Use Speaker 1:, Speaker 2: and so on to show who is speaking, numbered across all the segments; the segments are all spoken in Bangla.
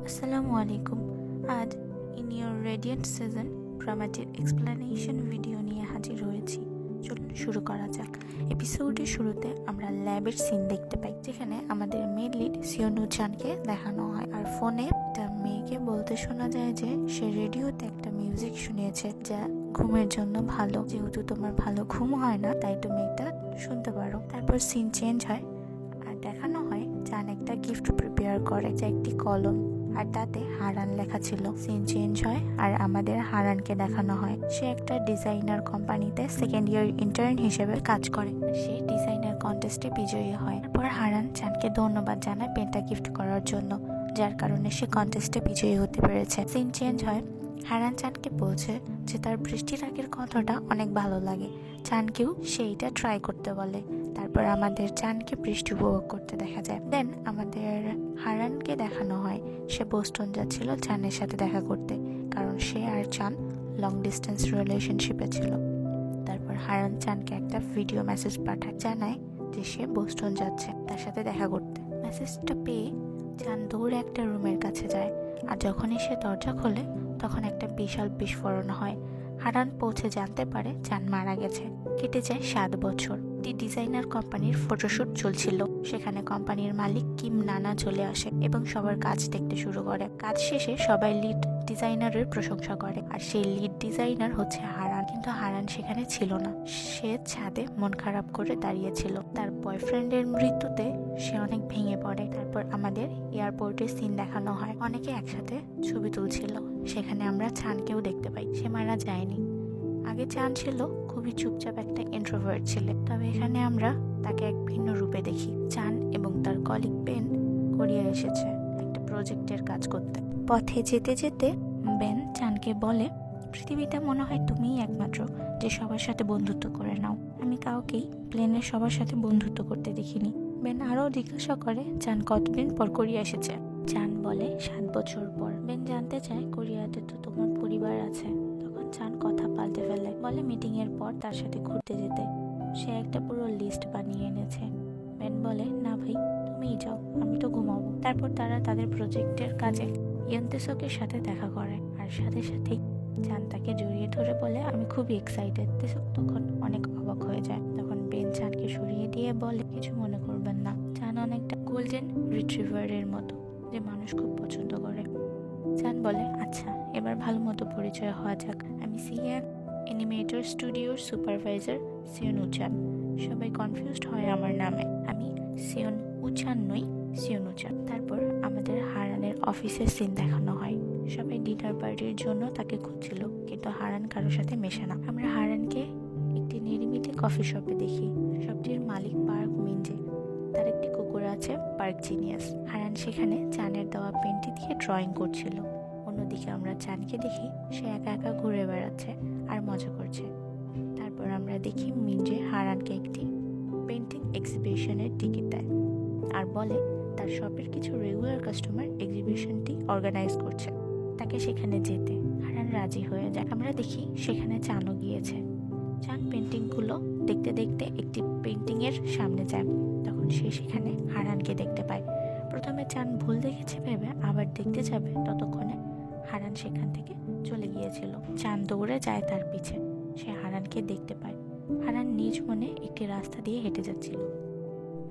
Speaker 1: Assalamu alaikum. আজ ইন ইয়োর রেডিয়েন্ট সিজন ড্রামাটির এক্সপ্লেনেশন ভিডিও নিয়ে হাজির হয়েছি। চলুন শুরু করা যাক। এপিসোডের শুরুতে আমরা ল্যাবের সিন দেখতে পাই, যেখানে আমাদের মেন লিড সিওনু চানকে দেখানো হয়, আর ফোনে তার মেয়েকে বলতে শোনা যায় যে সে রেডিওতে একটা মিউজিক শুনিয়েছে যা ঘুমের জন্য ভালো। যেহেতু তোমার ভালো ঘুম হয় না, তাই তুমি এটা শুনতে পারো। তারপর সিন চেঞ্জ হয় আর দেখানো হয় চান একটা গিফট প্রিপেয়ার করে, যা একটি কলম, আর তাতে হারান লেখা ছিল। সিন চেঞ্জ হয় আর আমাদের হারানকে দেখানো হয়। সে একটা ডিজাইনার কোম্পানিতে সেকেন্ড ইয়ার ইন্টার্ন হিসেবে কাজ করে। সে ডিজাইনার কন্টেস্টে বিজয়ী হয়। তারপর হারান চানকে ধন্যবাদ জানায় পেনটা গিফট করার জন্য, যার কারণে সে কন্টেস্টে বিজয়ী হতে পেরেছে। সিন চেঞ্জ হয়, হারান চানকে বলছে যে তার বৃষ্টি রাগের কথাটা অনেক ভালো লাগে, চানকেও সেইটা ট্রাই করতে বলে। তারপর আমাদের চানকে বৃষ্টি উপভোগ করতে দেখা যায়। দেন আমাদের হারানকে দেখানো হয় সে বোস্টন যাচ্ছিল চানের সাথে দেখা করতে, কারণ সে আর চান লং ডিস্টেন্স রিলেশনশিপে ছিল। তারপর হারান চানকে একটা ভিডিও মেসেজ পাঠায়, জানায় যে সে বোস্টন যাচ্ছে তার সাথে দেখা করতে। মেসেজটা পেয়ে চান দৌড়ে একটা রুমের কাছে যায়, আর যখনই সে দরজা খোলে তখন একটা বিশাল বিস্ফোরণ হয়। হারান পৌঁছে জানতে পারে চান মারা গেছে। কেটে যায় 7 বছর। একটি ডিজাইনার কোম্পানির ফটোশুট চলছিল। সেখানে কোম্পানির মালিক কিম নানা চলে আসে এবং সবার কাজ দেখতে শুরু করে। কাজ শেষে সবাই লিড ডিজাইনারের প্রশংসা করে, আর সেই লিড ডিজাইনার হচ্ছে হারান। কিন্তু হারান সেখানে ছিল না, সে ছাদে মন খারাপ করে দাঁড়িয়েছিল। তার বয়ফ্রেন্ডের মৃত্যুতে সে অনেক ভেঙে পড়ে। তারপর আমাদের এয়ারপোর্টের সিন দেখানো হয়, অনেকে একসাথে ছবি তুলছিল। সেখানে আমরা চানকেও দেখতে পাই। সে মারা যায়নি। আগে চান ছিল খুবই চুপচাপ একটা ইন্ট্রোভার্ট ছেলে, তবে এখানে আমরা তাকে এক ভিন্ন রূপে দেখি। চান এবং তার কলিগ বেন কোরিয়া এসেছে একটা প্রজেক্টের কাজ করতে। পথে যেতে যেতে বেন চানকে বলে, পৃথিবীতে মনে হয় তুমিই একমাত্র যে সবার সাথে বন্ধুত্ব করে নাও। আমি কাউকেই প্লেনের সবার সাথে বন্ধুত্ব করতে দেখিনি। বেন আরও জিজ্ঞাসা করে চান কতদিন পর কোরিয়া এসেছে। চান বলে 7 বছর পর। বেন জানতে চায় কোরিয়াতে তো তোমার পরিবার আছে। চান কথা পাল্টে ফেলে, বলে মিটিং এর পর তার সাথে ঘুরতে যেতে। সে একটা পুরো লিস্ট বানিয়ে এনেছে। বেন বলে, না ভাই, তুমিই যাও, আমি তো ঘুমাবো। তারপর তারা তাদের প্রজেক্টের কাজে ইয়ন্তেসকের সাথে দেখা করে, আর সাথে সাথেই চান তাকে জড়িয়ে ধরে বলে, আমি খুবই এক্সাইটেড। তেসক তখন অনেক অবাক হয়ে যায়। তখন বেন চানকে সরিয়ে দিয়ে বলে, কিছু মনে করবেন না। চান অনেকটা গোল্ডেন রিট্রিভারের মতো, যে মানুষ খুব পছন্দ করে। চান বলে, আচ্ছা, এবার ভালো মতো পরিচয় হওয়া যাক। আমি সিয়ান অ্যানিমেটর স্টুডিওর সুপারভাইজার সিওন উচান। সবাই কনফিউজড হয় আমার নামে। আমি সিওন উচান নই, সিওন উচান। তারপর আমাদের হারানের অফিসের সিন দেখানো হয়। সবাই ডিনার পার্টির জন্য তাকে খুঁজছিল, কিন্তু হারান কারোর সাথে মেশে না। আমরা হারানকে একটি নিরিবিলি কফি শপে দেখি। শপটির মালিক পার্ক মিনজে। তার একটি কুকুর আছে, পার্ক জিনিয়াস। হারান সেখানে চানের দেওয়া পেনটি দিয়ে ড্রয়িং করছিল। অন্যদিকে আমরা চানকে দেখি সে একা একা ঘুরে বেড়াচ্ছে আর মজা করছে। তারপর আমরা দেখি মিনজে হারানকে একটি পেন্টিং এক্সিবিশনের টিকিট দেয়, আর বলে তার শপের কিছু রেগুলার কাস্টমার এক্সিবিশনটি অর্গানাইজ করছে, তাকে সেখানে যেতে। হারান রাজি হয়ে যায়। আমরা দেখি সেখানে চানও গিয়েছে। চান পেন্টিংগুলো দেখতে দেখতে একটি পেন্টিংয়ের সামনে যায়। তখন সে সেখানে হারানকে দেখতে পায়। প্রথমে চান ভুল দেখেছে ভেবে আবার দেখতে যাবে, ততক্ষণে হারান সেখান থেকে চলে গিয়েছিল। চান দৌড়ে যায় তার পিছে। সে হারানকে দেখতে পায়। হারান নিজ মনে একটি রাস্তা দিয়ে হেঁটে যাচ্ছিল।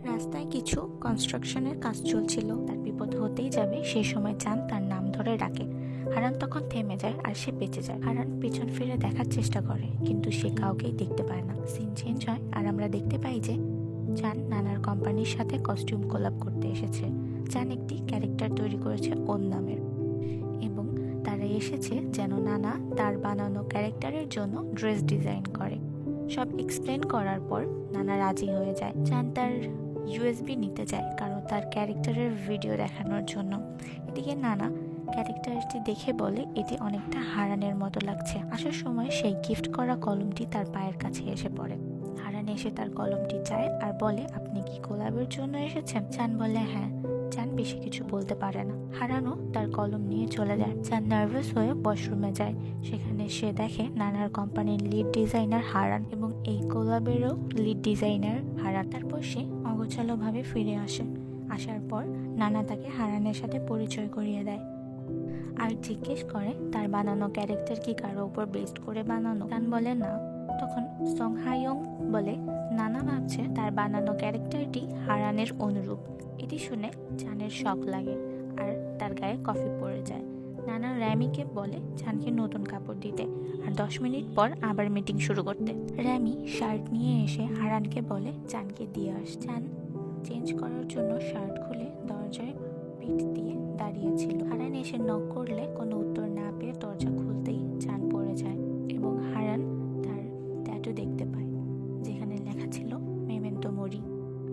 Speaker 1: রাস্তায় কিছু কনস্ট্রাকশনের কাজ চলছিল। তার বিপদ হতেই যাবে, সেই সময় চান তার নাম ধরে ডাকে। হারান তখন থেমে যায় আর সে বেঁচে যায়। হারান পেছন ফিরে দেখার চেষ্টা করে, কিন্তু সে কাউকেই দেখতে পায় না। সিন চেঞ্জ হয় আর আমরা দেখতে পাই যে চান নানার কোম্পানির সাথে কস্টিউম কোলাব করতে এসেছে। চান একটি ক্যারেক্টার তৈরি করেছে ওন নামের, এবং তারা এসেছে যেন নানা তার বানানো ক্যারেক্টারের জন্য ড্রেস ডিজাইন করে। সব এক্সপ্লেন করার পর নানা রাজি হয়ে যায়। চান তার ইউএসবি নিতে যায়, কারণ তার ক্যারেক্টারের ভিডিও দেখানোর জন্য। এদিকে নানা ক্যারেক্টারটি দেখে বলে এটি অনেকটা হারানের মতো লাগছে। আসার সময় সেই গিফট করা কলমটি তার পায়ের কাছে এসে পড়ে। হারান এসে তার কলমটি চায় আর বলে, আপনি কি কোলাবের জন্য এসেছেন? চান বলে, হ্যাঁ। চান বেশি কিছু বলতে পারে না। হারানও তার কলম নিয়ে চলে যায়। চান নার্ভাস হয়ে ওয়াশরুমে যায়। সেখানে সে দেখে নানার কোম্পানির লিড ডিজাইনার হারান এবং এই কোলাবেরও লিড ডিজাইনার হারান। তারপর সে অগোছালোভাবে ফিরে আসে। আসার পর নানা তাকে হারানের সাথে পরিচয় করিয়ে দেয়। আর জিজ্ঞেস করে তার বানানো ক্যারেক্টার কি কারো উপর বেস্ড করে বানানো। চান বলে না। তখন সং হায়ং বলে নানা ভাবছে তার বানানো ক্যারেক্টারটি হারানের অনুরূপ। এটি শুনে চানের শক লাগে আর তার গায়ে কফি পড়ে যায়। নানা র্যামিকে বলে চানকে নতুন কাপড় দিতে আর 10 মিনিট পর আবার মিটিং শুরু করতে। র্যামি শার্ট নিয়ে এসে হারানকে বলে চানকে দিয়ে আস। চান চেঞ্জ করার জন্য শার্ট খুলে দরজায় পিঠ দিয়ে দাঁড়িয়েছিল। হারান এসে নক করলে কোনো উত্তর না পেয়ে দরজা খুলতেই চান পড়ে যায় এবং হারান তার ট্যাটু দেখতে পায় যেখানে লেখা ছিল মেমেন্টো মোরি,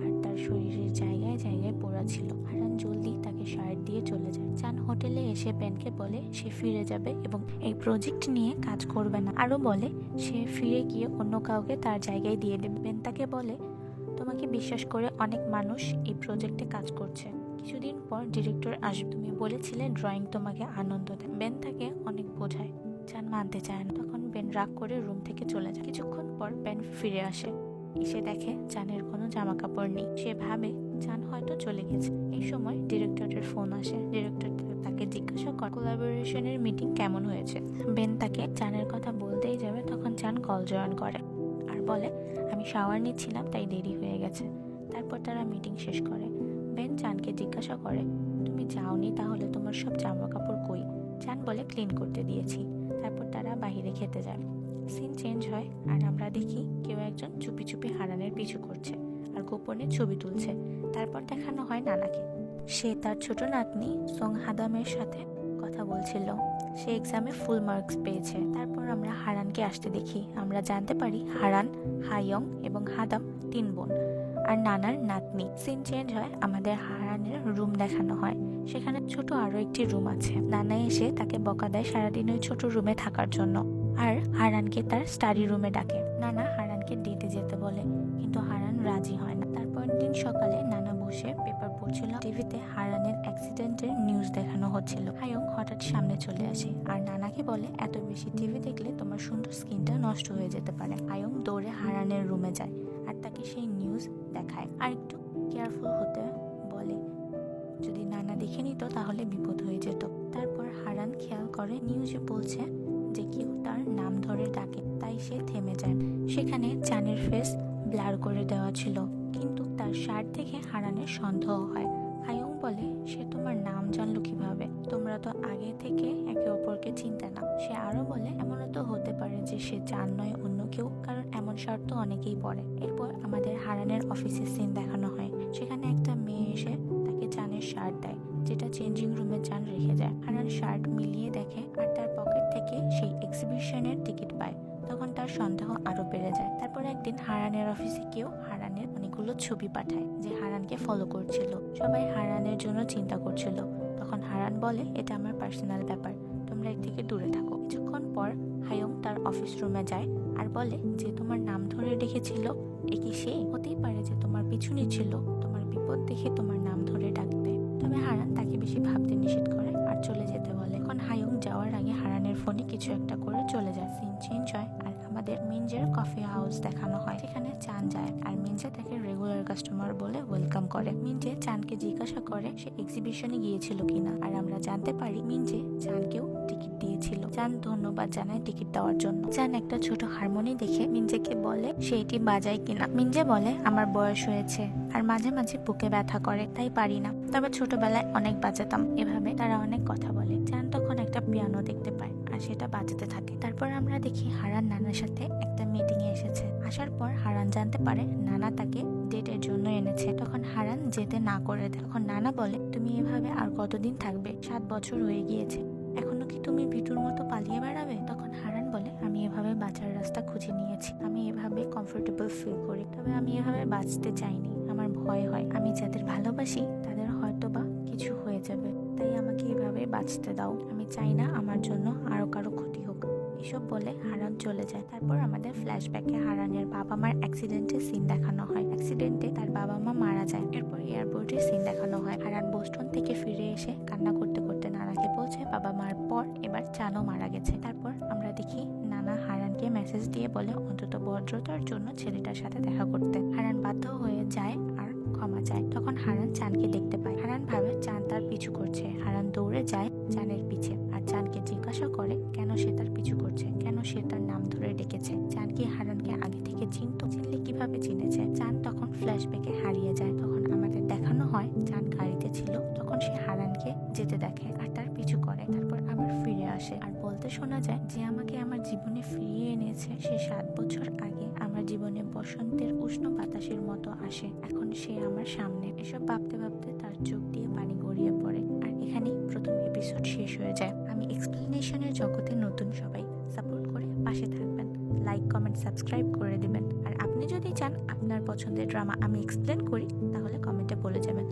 Speaker 1: আর তার শরীরের জায়গায় জায়গায় পোড়া ছিল। হারান জলদি তাকে শার্ট দিয়ে চলে যায়। চান হোটেলে এসে বেনকে বলে সে ফিরে যাবে এবং এই প্রজেক্ট নিয়ে কাজ করবে না। আরও বলে সে ফিরে গিয়ে অন্য কাউকে তার জায়গায় দিয়ে দেবে। বেন তাকে বলে তোমাকে বিশ্বাস করে অনেক মানুষ এই প্রজেক্টে কাজ করছে, কিছুদিন পর ডিরেক্টর আসবে, তুমি বলেছিলে ড্রয়িং তোমাকে আনন্দ দেয়। বেন তাকে অনেক বোঝায়, চান মানতে চায় না। তখন বেন রাগ করে রুম থেকে চলে যায়। কিছুক্ষণ পর বেন ফিরে আসে, এসে দেখে চানের কোনো জামা কাপড় নেই। সে ভাবে চান হয়তো চলে গেছে। এই সময় ডিরেক্টরের ফোন আসে। ডিরেক্টর তাকে জিজ্ঞাসা করে কোলাবোরেশনের মিটিং কেমন হয়েছে। বেন তাকে চানের কথা বলতেই যাবে, তখন চান কল জয়েন করে আর বলে আমি শাওয়ার নিচ্ছিলাম তাই দেরি হয়ে গেছে। তারপর তারা মিটিং শেষ করে। বেন চানকে জিজ্ঞাসা করে তুমি যাওনি, তাহলে তোমার সব জামা কাপড় কই? চান বলে ক্লিন করতে দিয়েছি। তারপর তারা বাইরে খেতে যায়। সিন চেঞ্জ হয় আর আমরা দেখি কেউ একজন চুপি চুপি হারানের পিছু করছে আর গোপনে ছবি তুলছে। তারপর দেখানো হয় নানাকে। সে তার ছোট নাতনি সং হাদামের সাথে কথা বলছিল। সে এক্সামে ফুল মার্কস পেয়েছে। তারপর আমরা হারানকে আসতে দেখি। আমরা জানতে পারি হারান, হায়ং এবং হাদাম 3 বোন আর নানার নাতনি। সিন চেঞ্জ হয়, আমাদের হারানের রুম দেখানো হয়। সেখানে ছোট আরো একটি রুম আছে। নানা এসে তাকে বকা দেয় সারাদিন ওই ছোট রুমে থাকার জন্য আর হারানকে তার স্টাডি রুমে ডাকে। নানা হারানকে ডেটে যেতে বলে কিন্তু হারান রাজি হয় না। তারপর দিন সকালে নানা বসে পেপার পড়ছিল। টিভিতে হারানের অ্যাক্সিডেন্টের নিউজ দেখানো হচ্ছিল। হায়ং হঠাৎ সামনে চলে আসে আর নানাকে বলে এত বেশি টিভি দেখলে তোমার সুন্দর স্কিনটা নষ্ট হয়ে যেতে পারে। হায়ং দৌড়ে হারানের রুমে যায় আর তাকে সেই নিউজ দেখায় আর একটু কেয়ারফুল হতে বলে, যদি নানা দেখে নিত তাহলে বিপদ হয়ে যেত। তারপর হারান খেয়াল করে নিউজে বলছে যে কেউ তার নাম ধরে ডাকে, তাই সে থেমে যায়। সেখানে চানের ফেস ব্লার করে দেওয়া ছিল কিন্তু তার শার্ট দেখে হারানের সন্দেহ হয়। হায়ং বলে সে তোমার নাম জানলো কিভাবে? তোমরা তো আগে থেকে একে অপরকে চিনতে না। সে আরো বলে এমনও তো হতে পারে যে সে চান নয় অন্য কেউ, কারণ এমন শার্ট তো অনেকেই পরে। এরপর আমাদের হারানের অফিসের সিন দেখানো হয়। সেখানে একটা মেয়ে এসে তাকে চানের শার্ট দেয় যেটা চেঞ্জিং রুমে চান রেখে যায়। হারান শার্ট মিলিয়ে দেখে আর তার পকেট থেকে সেই এক্সিবিশনের টিকিট পায়। তখন তার সন্দেহ আরো বেড়ে যায়। তারপর একদিন হারানের অফিসে কেউ হারানের অনেকগুলো ছবি পাঠায় যে হারানকে ফলো করছিল। সবাই হারানের জন্য চিন্তা করছিল। তখন হারান বলে এটা আমার পার্সোনাল ব্যাপার, তোমরা এর থেকে দূরে থাকো। কিছুক্ষণ পর হায়ং তার অফিস রুমে যায় আর বলে যে তোমার নাম ধরে ডেকেছিল এ কি সে? হতেই পারে যে তোমার পিছু নিচ্ছিল তোমার বিপদ দেখে তোমার নাম ধরে ডাকতে। তবে হারান তাকে বেশি ভাবতে নিষেধ করে আর চলে যেতে বলে। এখন হায়ং যাওয়ার আগে হারানের ফোনে কিছু একটা করে চলে যায়। সিন চেঞ্জ হয় আর আমাদের মিনজের কফি হাউস দেখানো হয়। সেখানে চান যায় আর মিনজে তাকে রেগুলার কাস্টমার বলে ওয়েলকাম করে। মিনজে চানকে জিজ্ঞাসা করে সে এক্সিবিশনে গিয়েছিল কিনা আর আমরা জানতে পারি মিনজে চানকেও টিকিট দিয়েছিল। চান ধন্যবাদ জানায় টিকিট দেওয়ার জন্য। চান একটা ছোট হারমোনি দেখে মিনজেকে বলে সে এটি বাজায় কিনা। মিনজে বলে আমার বয়স হয়েছে আর মাঝে মাঝে বুকে ব্যথা করে তাই পারি না, তবে ছোটবেলায় অনেক বাজাতাম। এভাবে তারা অনেক কথা বলে। চান তখন একটা পিয়ানো দেখতে পায় আর সেটা বাজাতে থাকে। তারপর আমরা দেখি হারান নানার সাথে একটা মিটিং এ এসেছে। আসার পর হারান জানতে পারে নানা তাকে ডেটের জন্য এনেছে। তখন হারান যেতে না করে দেয়। তখন নানা বলে তুমি এভাবে আর কতদিন থাকবে? 7 বছর হয়ে গিয়েছে, এখনো কি তুমি ভিটুর মতো পালিয়ে বেড়াবে? তখন হারান বলে আমি এভাবে বাঁচার রাস্তা খুঁজে নিয়েছি, আমি এভাবে কমফোর্টেবল ফিল করি, তবে আমি এভাবে বাঁচতে চাইনি। আমার ভয় হয় আমি যাদের ভালোবাসি তাদের হয়তো বা কিছু হয়ে যাবে, তাই আমাকে এভাবে বাঁচতে দাও। আমি চাই না আমার জন্য আরো কারো ক্ষতি হোক। এসব বলে হারান চলে যায়। তারপর আমাদের ফ্ল্যাশব্যাকে হারানের বাবা মার অ্যাক্সিডেন্টের সিন দেখানো হয়। অ্যাক্সিডেন্টে তার বাবা মা মারা যায়। এরপর এয়ারপোর্টের সিন দেখানো হয়। হারান বোস্টন থেকে ফিরে এসে কান্না করতে করতে নানাকে বলছে বাবা মার পর এবার চানও মারা গেছে। তারপর আমরা দেখি নানা হারানকে মেসেজ দিয়ে বলে অন্তত ভদ্রতার জন্য ছেলেটার সাথে দেখা করতে। হারান বাধ্য হয়ে যায় আর ক্ষমা চায়। তখন হারান চানকে দেখতে পায়। হারান ভাবে চান তার পিছু করছে। হারান দৌড়ে যায় চানের পিছে আর চানকে জিজ্ঞাসা করে কেন সে তার পিছু করছে, কেন সে তার নাম ধরে ডেকেছে। চান কি হারানকে আগে থেকে চিনতো? চিনলে কিভাবে চিনেছে? চান তখন ফ্ল্যাশব্যাকে হারিয়ে যায়। তখন আমাদের দেখানো হয় চান গাড়িতে ছিল, তখন সে হারানকে যেতে দেখে আর তার পিছু করে, তারপর আবার ফিরে আসে আর বলতে শোনা যায় যে আমাকে আমার জীবনে ফিরিয়ে এনেছে সে 7 বছর আগে আমার জীবনে বসন্তের উষ্ণ বাতাসের মতো আসে, এখন সে আমার সামনে। এসব ভাবতে ভাবতে তার চোখ দিয়ে পানি গড়িয়ে পড়ে আর এখানেই প্রথম এপিসোড শেষ হয়ে যায়। আমি এক্সপ্লেনেশনের জগতে নতুন, সবাই সাপোর্ট করে পাশে থাকবেন, লাইক কমেন্ট সাবস্ক্রাইব করে দিবেন। আর আপনি যদি চান আপনার পছন্দের ড্রামা আমি এক্সপ্লেন করি তাহলে কমেন্টে বলে যাবেন।